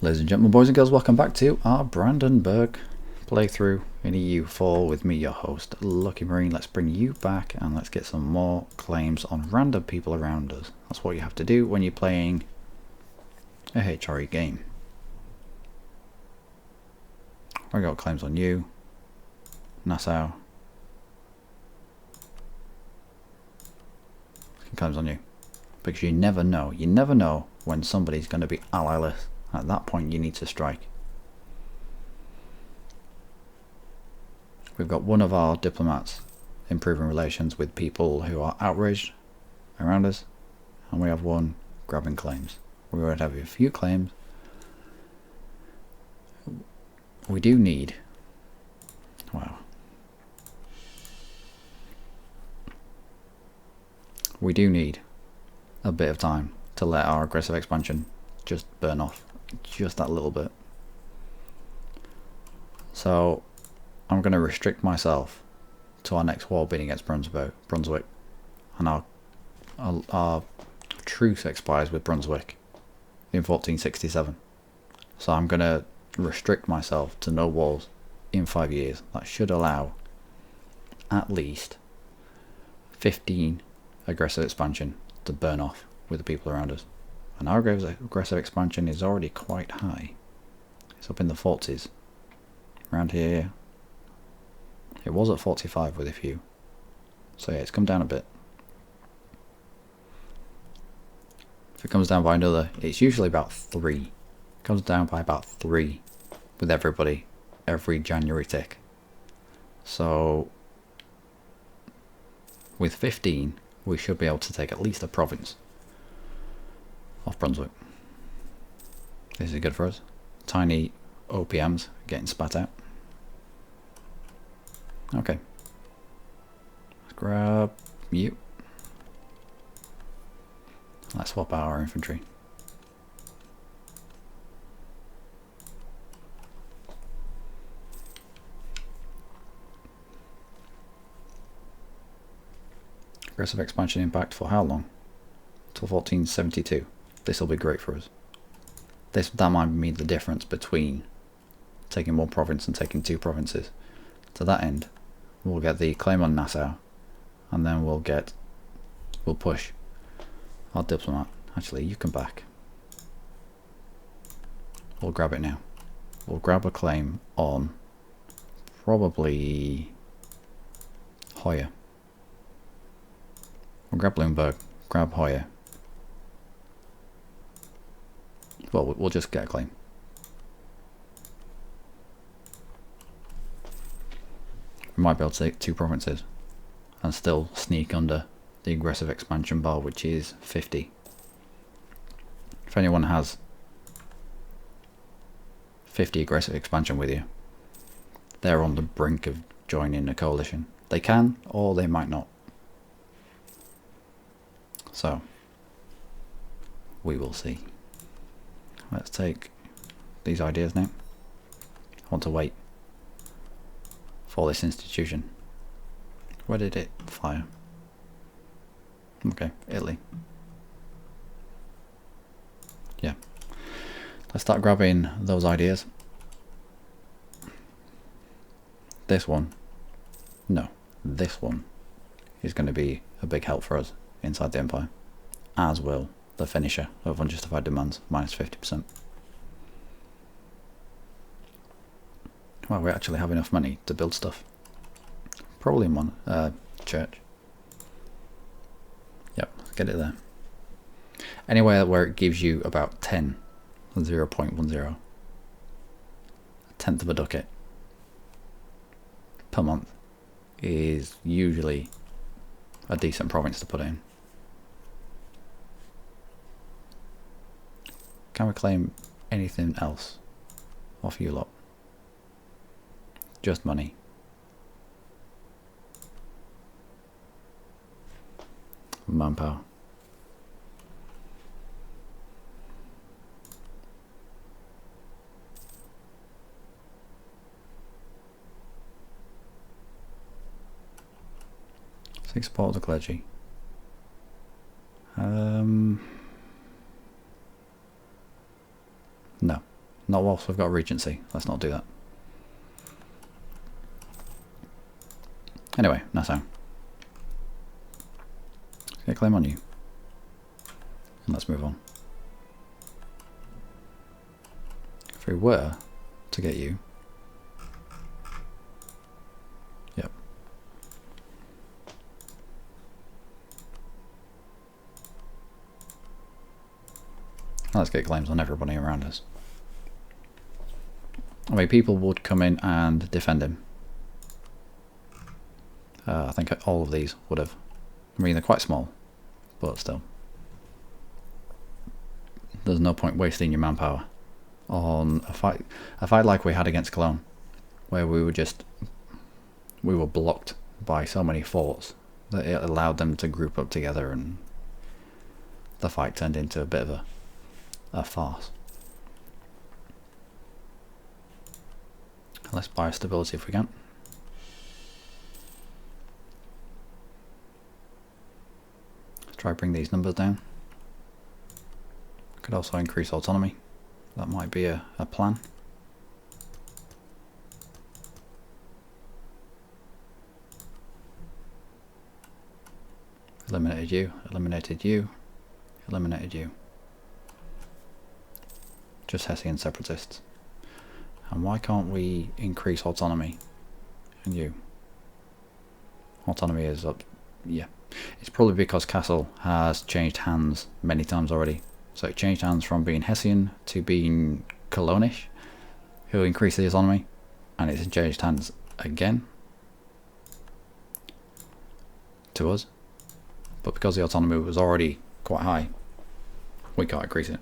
Ladies and gentlemen, boys and girls, welcome back to our Brandenburg playthrough in EU4 with me, your host, Luckymarine. Let's bring you back and let's get some more claims on random people around us. That's what you have to do when you're playing a HRE game. I got claims on you, Nassau. Claims on you. Because you never know when somebody's going to be allyless. At that point you need to strike. We've got one of our diplomats improving relations with people who are outraged around us, and we have one grabbing claims. We already have a few claims. We do need, wow, we do need a bit of time to let our aggressive expansion just burn off just that little bit. So I'm going to restrict myself to our next war being against Brunswick, and our truce expires with Brunswick in 1467. So I'm going to restrict myself to no wars in 5 years. That should allow at least 15 aggressive expansion to burn off with the people around us. And our aggressive expansion is already quite high. It's up in the 40s. Around here, it was at 45 with a few. So yeah, it's come down a bit. If it comes down by another, it's usually about 3. It comes down by about 3 with everybody every January tick. So with 15, we should be able to take at least a province off Brunswick. This is good for us. Tiny OPMs getting spat out. Okay. Let's grab you. Let's swap our infantry. Aggressive expansion impact for how long? Till 1472. This will be great for us. That might mean the difference between taking one province and taking 2 provinces. To that end, we'll get the claim on Nassau, and then we'll push our diplomat. Actually, you come back. We'll grab it now. We'll grab a claim on probably Hoya. We'll grab Bloomberg, grab Hoya. Well, we'll just get a claim. We might be able to take 2 provinces and still sneak under the aggressive expansion bar, which is 50. If anyone has 50 aggressive expansion with you, they're on the brink of joining a coalition. They can, or they might not. So, we will see. Let's take these ideas now. I want to wait for this institution. Where did it fire? Okay, Italy. Yeah. Let's start grabbing those ideas. This one. No, this one is going to be a big help for us inside the Empire. As will the finisher of unjustified demands, minus 50%. Well, we actually have enough money to build stuff. Probably one church. Yep, get it there. Anywhere where it gives you about 10, 0.10, a tenth of a ducat per month is usually a decent province to put in. Can we claim anything else off you lot? Just money. Manpower. Seek support of the clergy. No. Not whilst we've got Regency. Let's not do that. Anyway, Nassau. Let's get a claim on you. And let's move on. If we were to get you... Yep. Let's get claims on everybody around us. I mean, people would come in and defend him. I think all of these would have. I mean, they're quite small, but still. There's no point wasting your manpower on a fight like we had against Cologne, where we were blocked by so many forts that it allowed them to group up together, and the fight turned into a bit of a farce. Let's buy stability if we can. Let's try to bring these numbers down. Could also increase autonomy. That might be a plan. Eliminated you, eliminated you, eliminated you. Just Hessian separatists. And why can't we increase autonomy? And you? Autonomy is up. Yeah. It's probably because Castle has changed hands many times already. So it changed hands from being Hessian to being Cologne-ish, who increased the autonomy, and it's changed hands again to us. But because the autonomy was already quite high, we can't increase it.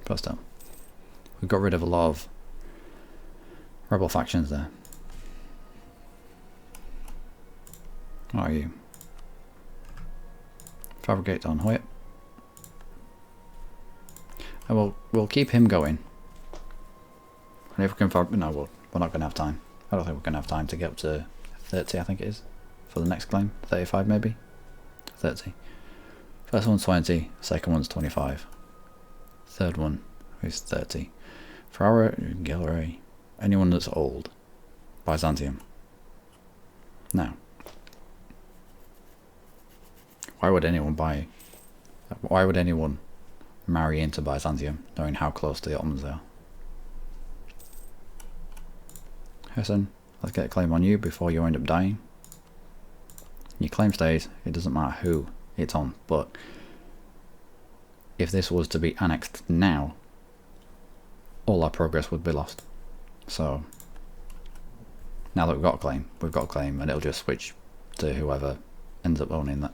But still, we got rid of a lot of rebel factions there. What are you? Fabricate on Hoyt. And we'll keep him going. And if we can no, we're not going to have time. I don't think we're going to have time to get up to 30, I think it is, for the next claim. 35 maybe? 30. First one's 20, second one's 25. Third one is 30. For our Gallery, anyone that's old, Byzantium. Now, why would anyone marry into Byzantium, knowing how close to the Ottomans they are? Hessen, let's get a claim on you before you end up dying. Your claim stays, it doesn't matter who it's on, but if this was to be annexed now, all our progress would be lost. So, now that we've got a claim, and it'll just switch to whoever ends up owning that.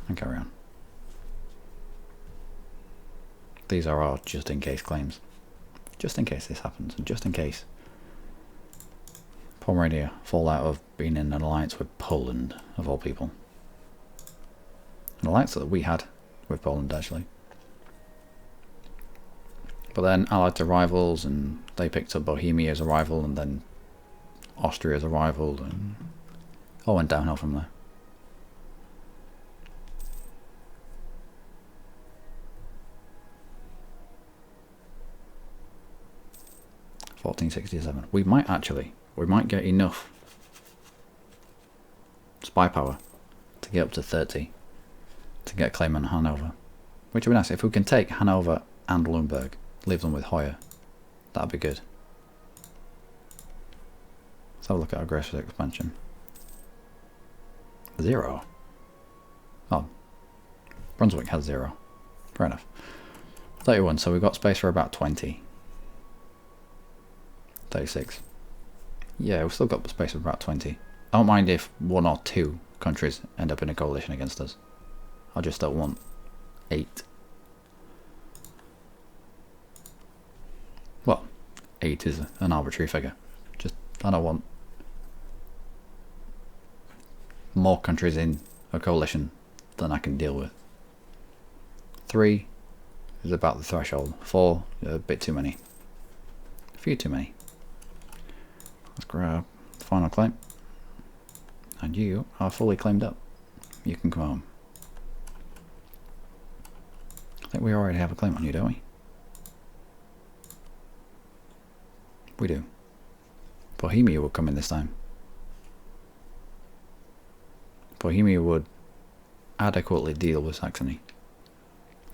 And carry on. These are our just in case claims. Just in case this happens, and just in case Pomerania fall out of being in an alliance with Poland, of all people. An alliance that we had with Poland, actually. But then allied to rivals, and they picked up Bohemia as a rival, and then Austria as a rival, and all went downhill from there. (1467). We might get enough spy power to get up to 30 to get a claim on Hanover, which would be nice. If we can take Hanover and Lemberg, leave them with Hoyer, that'd be good. Let's have a look at aggressive expansion. 0. Oh, Brunswick has 0. Fair enough. 31, so we've got space for about 20. 36. Yeah, we've still got space for about 20. I don't mind if 1 or 2 countries end up in a coalition against us. I just don't want 8. Well, 8 is an arbitrary figure. I don't want more countries in a coalition than I can deal with. 3 is about the threshold. 4, a bit too many. A few too many. Let's grab the final claim. And you are fully claimed up. You can come home. think we already have a claim on you, don't we? We do. Bohemia would come in this time. Bohemia would adequately deal with Saxony.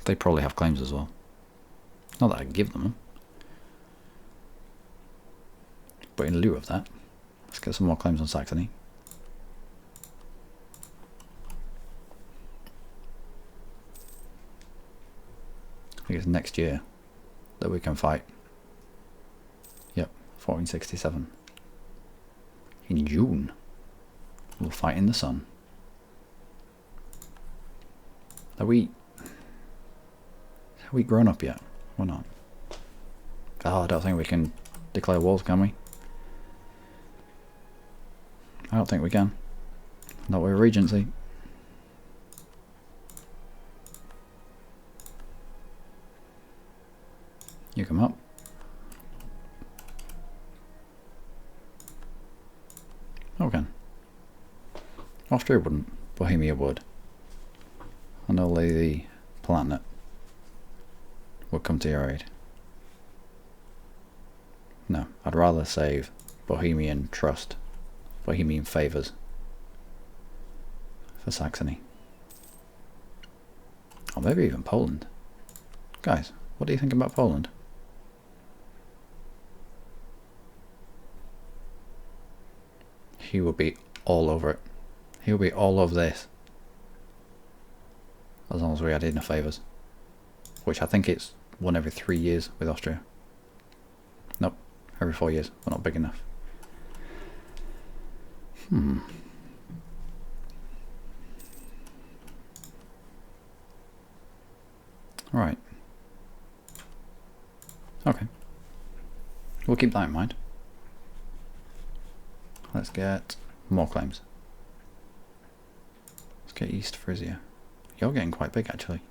They probably have claims as well. Not that I'd give them. But in lieu of that, let's get some more claims on Saxony. I think it's next year that we can fight. Yep, 1467. In June, we'll fight in the sun. Have we grown up yet? Or not? Oh, I don't think we can declare wars, can we? I don't think we can. Not with Regency. You come up. Okay. Austria wouldn't. Bohemia would. And only the Palatinate would come to your aid. No, I'd rather save Bohemian trust, Bohemian favours for Saxony. Or maybe even Poland. Guys, what do you think about Poland? He would be all over it. He would be all over this. As long as we had enough favours. Which I think it's 1 every 3 years with Austria. Nope, every 4 years. We're not big enough. Right. Okay. We'll keep that in mind. Let's get more claims. Let's get East Frisia. You're getting quite big, actually.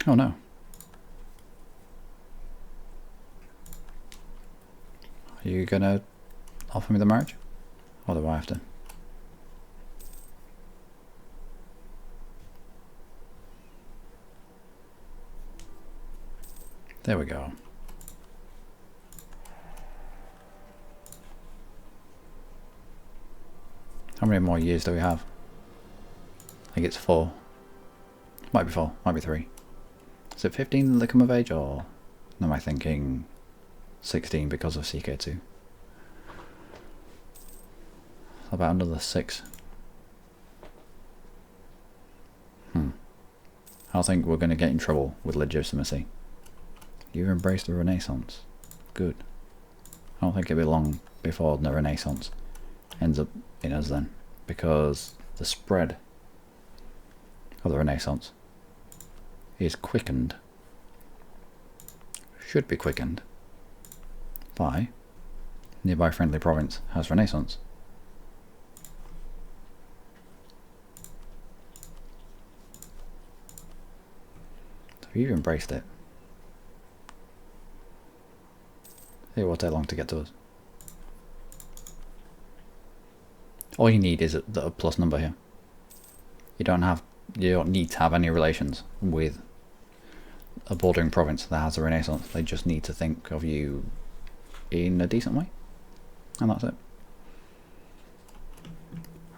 Oh no. Are you gonna offer me the marriage? Or do I have to? There we go. How many more years do we have? I think it's 4. Might be 4, might be 3. Is it 15 that they come of age, or am I thinking 16 because of CK2? About another 6. I think we're going to get in trouble with legitimacy. You embrace the Renaissance. Good. I don't think it'll be long before the Renaissance ends up in us then, because the spread of the Renaissance is quickened, should be quickened, by nearby friendly province has Renaissance. So you've embraced it. It won't take long to get to us. All you need is a plus number here. You don't need to have any relations with a bordering province that has a Renaissance. They just need to think of you in a decent way, and that's it.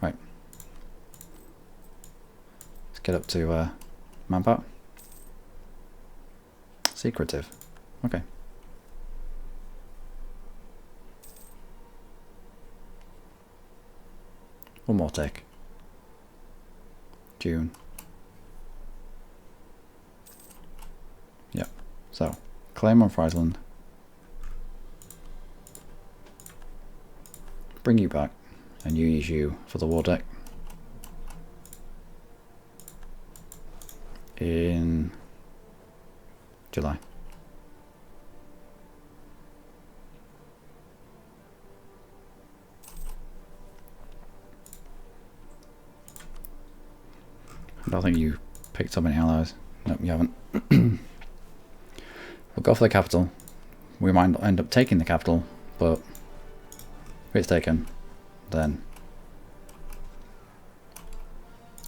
Right. Let's get up to manpower. Secretive. Okay. One more tick. June. Yep. So, claim on Friesland. Bring you back, and use you for the war deck. In July. I don't think you picked up any allies. Nope, you haven't. We'll go for the capital. We might end up taking the capital, but if it's taken, then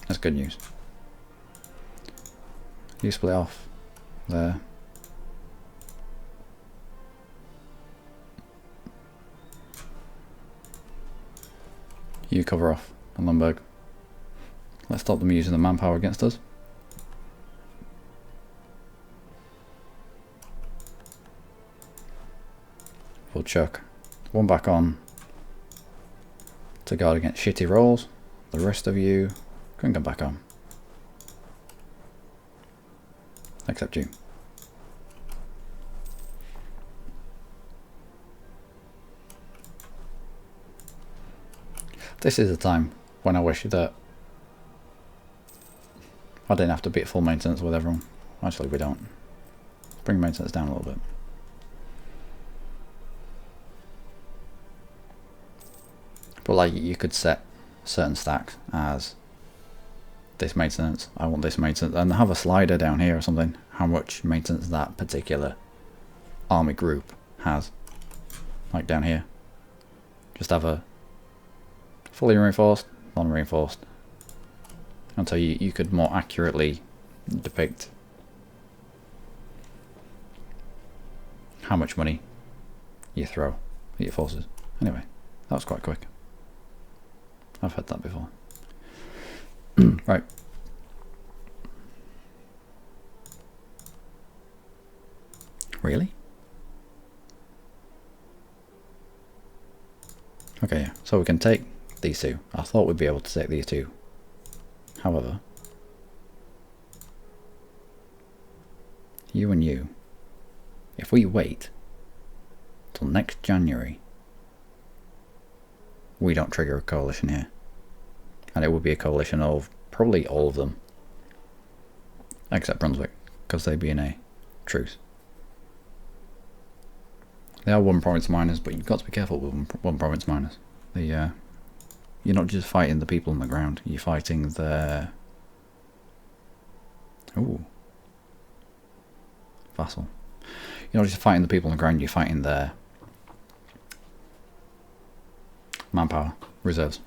that's good news. You split off there. You cover off on Lemberg. Let's stop them using the manpower against us. We'll chuck one back on to guard against shitty rolls. The rest of you can come back on. Except you. This is a time when I wish that I didn't have to be at full maintenance with everyone. Actually, we don't. Bring maintenance down a little bit. But like, you could set certain stacks as this maintenance, I want this maintenance, and have a slider down here or something, how much maintenance that particular army group has. Like down here. Just have a fully reinforced, non-reinforced, until you could more accurately depict how much money you throw at your forces. Anyway, that was quite quick. I've had that before. Right. Really? Okay, yeah. So we can take these two. I thought we'd be able to take these two. However, you and you, if we wait till next January, we don't trigger a coalition here. And it would be a coalition of probably all of them, except Brunswick, because they'd be in a truce. They are one province miners, but you've got to be careful with one province miners. You're not just fighting the people on the ground, you're fighting their... Ooh. Vassal. You're not just fighting the people on the ground, you're fighting their manpower reserves.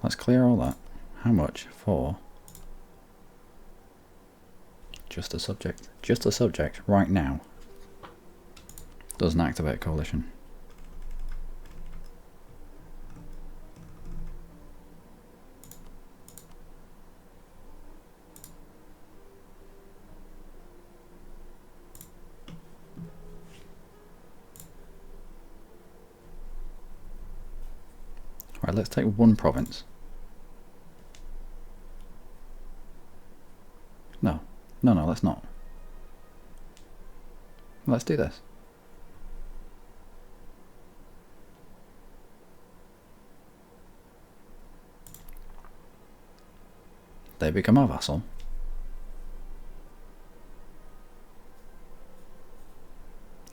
Let's clear all that. How much for just a subject? Just a subject right now doesn't activate coalition. Right, let's take one province. No, let's not. Let's do this. They become our vassal.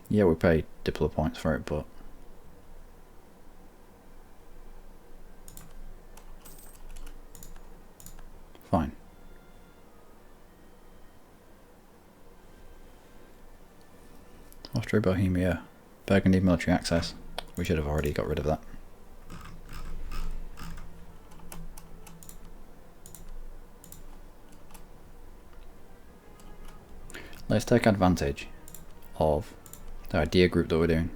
Yeah, we pay Diplo points for it, but fine. Austria-Bohemia, Burgundy military access. We should have already got rid of that. Let's take advantage of the idea group that we're doing.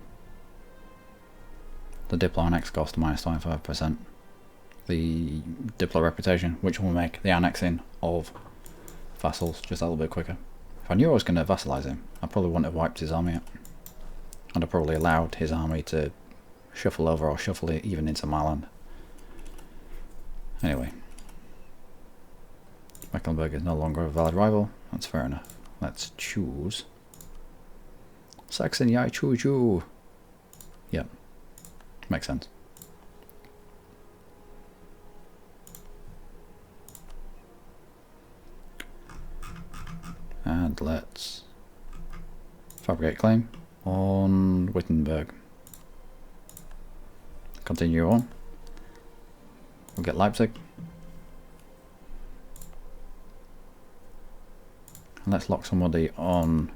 The Diplo annex cost minus 25%. The Diplo reputation, which will make the annexing of vassals just a little bit quicker. If I knew I was going to vassalize him, I probably wouldn't have wiped his army out. And I probably allowed his army to shuffle over or shuffle it even into my land. Anyway. Mecklenburg is no longer a valid rival. That's fair enough. Let's choose Saxony, I choose you. Yep. Makes sense. And let's fabricate claim on Wittenberg. Continue on. We'll get Leipzig. And let's lock somebody on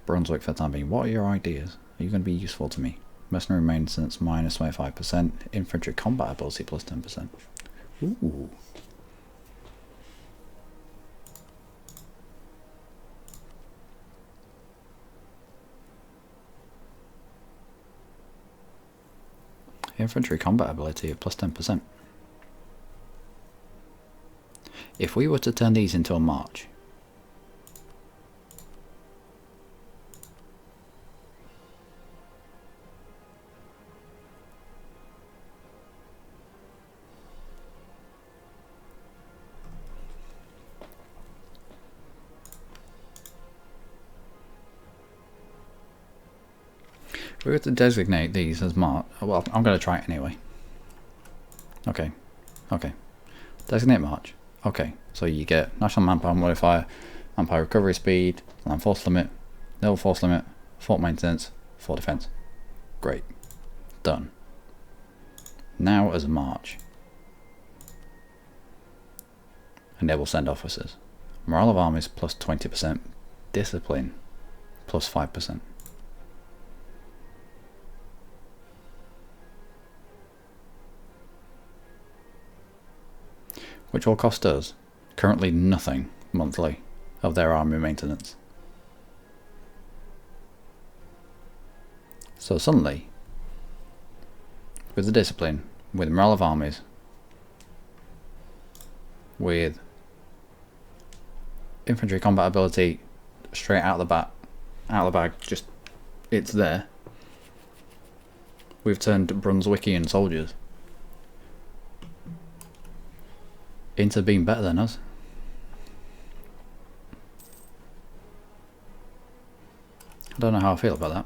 Brunswick for the time being. What are your ideas? Are you going to be useful to me? Mercenary maintenance minus 25%. Infantry combat ability plus 10%. Ooh. Infantry combat ability of plus 10%. If we were to turn these into a march, if we were to designate these as march, well, I'm going to try it anyway. Okay, okay. Designate march. Okay, so you get national manpower modifier, manpower recovery speed, land force limit, naval force limit, fort maintenance, fort defense. Great. Done. Now as a march. Enable send officers. Morale of armies plus 20%. Discipline plus 5%. Which will cost us currently nothing monthly of their army maintenance. So suddenly, with the discipline, with morale of armies, with infantry combat ability straight out of the bag, just it's there. We've turned Brunswickian soldiers into being better than us. I don't know how I feel about that.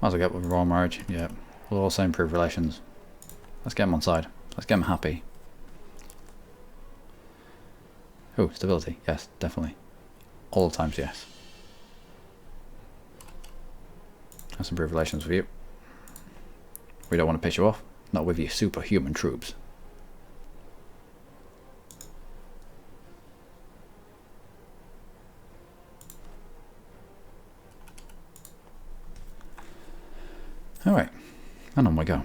Might as well get with royal marriage. Yeah, we'll also improve relations. Let's get them on side. Let's get them happy. Oh, stability. Yes, definitely. All the times, yes. Let's improve relations with you. We don't want to piss you off. Not with your superhuman troops. Alright, and on we go.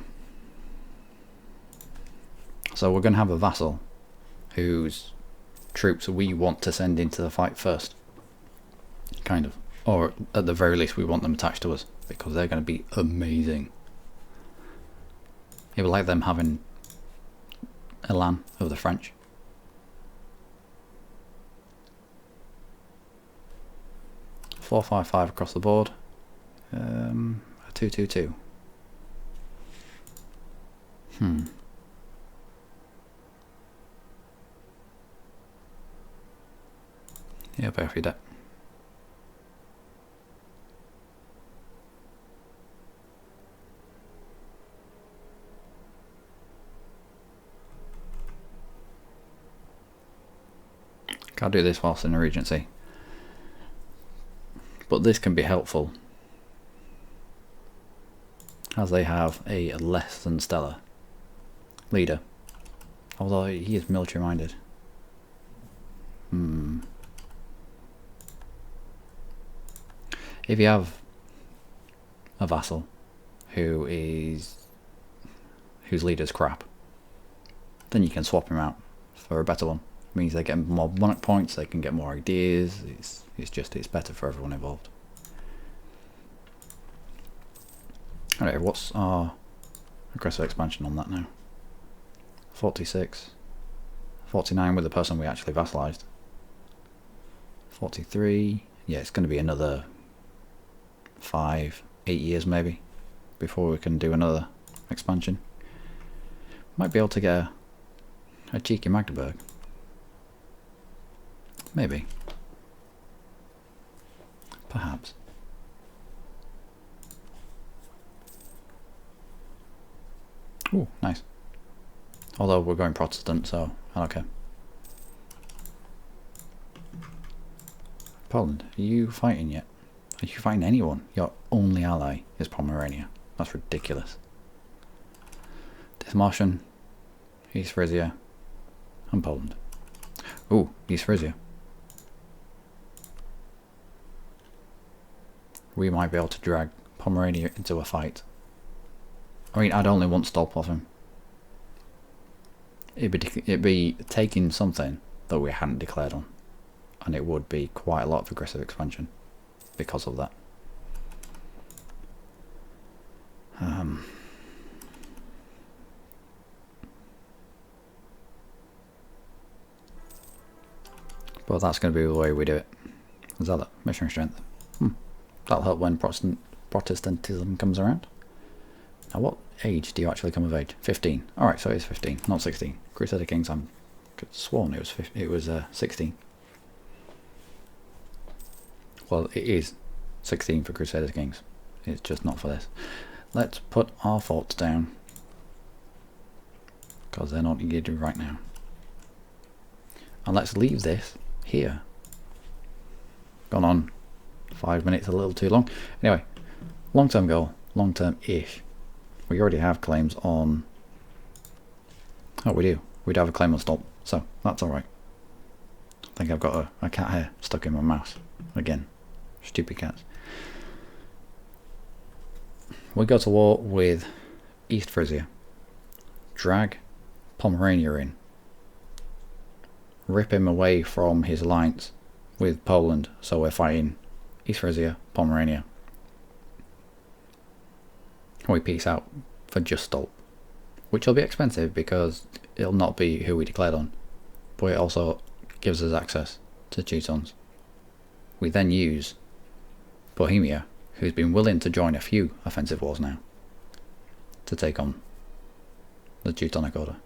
So we're going to have a vassal whose troops we want to send into the fight first. Kind of. Or at the very least we want them attached to us, because they're going to be amazing. It would like them having Elan of the French. $455 across the board. A 222. Yeah, pay off your debt. Can't do this whilst in a regency, but this can be helpful as they have a less than stellar leader, although he is military minded. If you have a vassal whose leader's crap, then you can swap him out for a better one. It means they get more monarch points, they can get more ideas. It's better for everyone involved. Alright, what's our aggressive expansion on that now? 46, 49 with the person we actually vassalized. 43, yeah, it's going to be another 5-8 years maybe before we can do another expansion. Might be able to get a cheeky Magdeburg. Maybe. Perhaps. Ooh, nice. Although we're going Protestant, so I don't care. Poland, are you fighting yet? Are you fighting anyone? Your only ally is Pomerania. That's ridiculous. Dismartian, East Frisia, and Poland. Ooh, East Frisia. we might be able to drag Pomerania into a fight. I mean, I'd only want Stolp off him. It'd be taking something that we hadn't declared on, and it would be quite a lot of aggressive expansion because of that. But that's going to be the way we do it. Zealot, missionary strength. That'll help when Protestantism comes around. Now, what age do you actually come of age? 15. Alright, so it's 15, not 16. Crusader Kings, I'm sworn it was 16. Well, it is 16 for Crusader Kings. It's just not for this. Let's put our forts down, because they're not needed right now. And let's leave this here. Gone on 5 minutes, a little too long. Anyway, long-term goal, long-term-ish. We already have claims on... Oh, we do. We'd have a claim on Stolp, so that's alright. I think I've got a cat hair stuck in my mouse. Again, stupid cats. We go to war with East Frisia. Drag Pomerania in. Rip him away from his alliance with Poland, so we're fighting East Frisia, Pomerania. We peace out for just Stolp, which will be expensive because it'll not be who we declared on, but it also gives us access to Teutons. We then use Bohemia, who's been willing to join a few offensive wars now, to take on the Teutonic Order.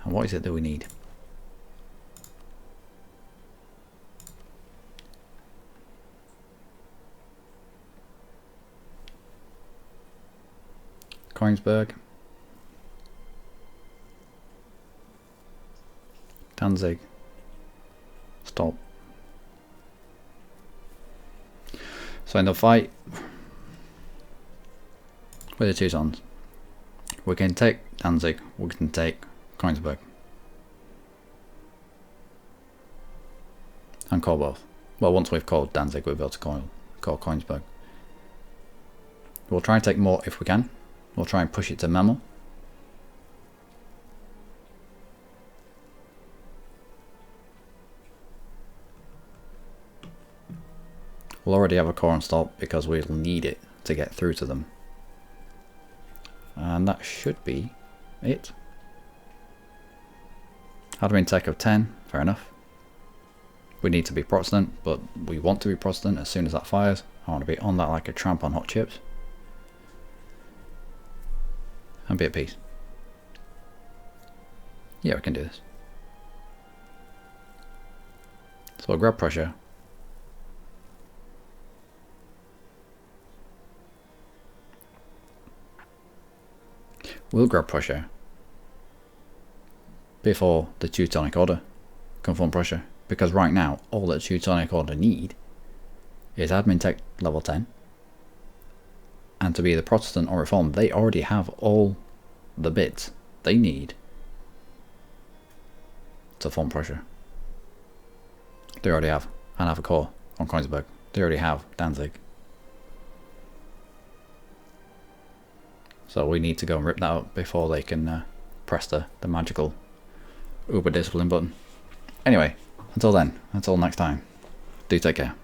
And what is it that we need? Königsberg, Danzig, Stolp. So in the fight with the Teutons, we can take Danzig, we can take Königsberg, and call both. Well, once we've called Danzig, we'll be able to call Königsberg. We'll try and take more if we can. We'll try and push it to Memel. We'll already have a core on Stolp because we'll need it to get through to them. And that should be it. Admin tech of 10, fair enough. We need to be Protestant, but we want to be Protestant as soon as that fires. I want to be on that like a tramp on hot chips. And be at peace. Yeah, we can do this. So we'll grab Prussia. We'll grab Prussia before the Teutonic Order confront Prussia, because right now all that Teutonic Order need is admin tech level 10, and to be the Protestant or Reformed, they already have all the bits they need to form Prussia. They already have and have a core on Königsberg. They already have Danzig. So we need to go and rip that up before they can press the magical Uber discipline button. Anyway, until then, until next time, do take care.